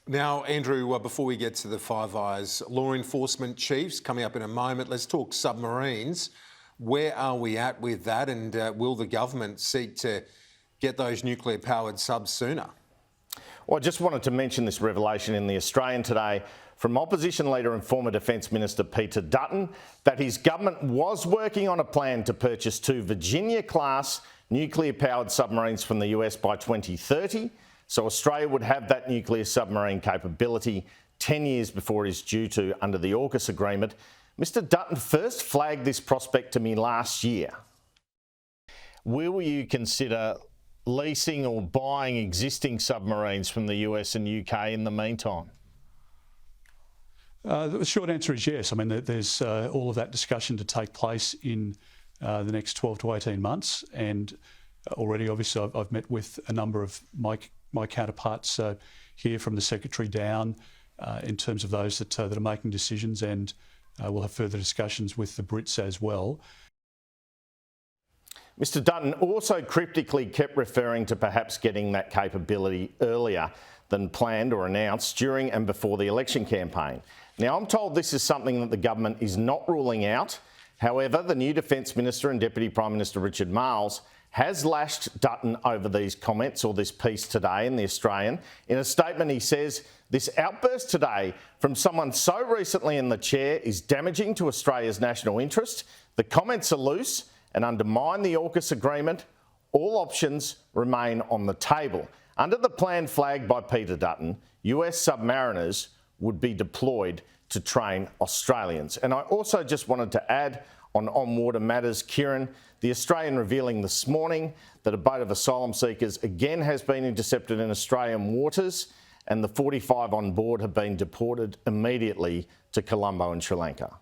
Now, Andrew, before we get to the Five Eyes law enforcement chiefs coming up in a moment, let's talk submarines. Where are we at with that, and will the government seek to get those nuclear-powered subs sooner? Well, I just wanted to mention this revelation in The Australian today from opposition leader and former Defence Minister Peter Dutton that his government was working on a plan to purchase 2 Virginia-class nuclear-powered submarines from the US by 2030. So Australia would have that nuclear submarine capability 10 years before it is due to under the AUKUS agreement. Mr Dutton first flagged this prospect to me last year. Will you consider leasing or buying existing submarines from the US and UK in the meantime? The short answer is yes. I mean, there's all of that discussion to take place in the next 12 to 18 months, and already, obviously, I've met with a number of my counterparts here, from the Secretary down, in terms of those that are making decisions, and we'll have further discussions with the Brits as well. Mr Dutton also cryptically kept referring to perhaps getting that capability earlier than planned or announced during and before the election campaign. Now, I'm told this is something that the government is not ruling out. However, the new Defence Minister and Deputy Prime Minister Richard Marles has lashed Dutton over these comments, or this piece today in The Australian. In a statement, he says, "This outburst today from someone so recently in the chair is damaging to Australia's national interest. The comments are loose and undermine the AUKUS agreement. All options remain on the table." Under the plan flagged by Peter Dutton, US submariners would be deployed to train Australians. And I also just wanted to add on water matters, Kieran, The Australian revealing this morning that a boat of asylum seekers again has been intercepted in Australian waters, and the 45 on board have been deported immediately to Colombo in Sri Lanka.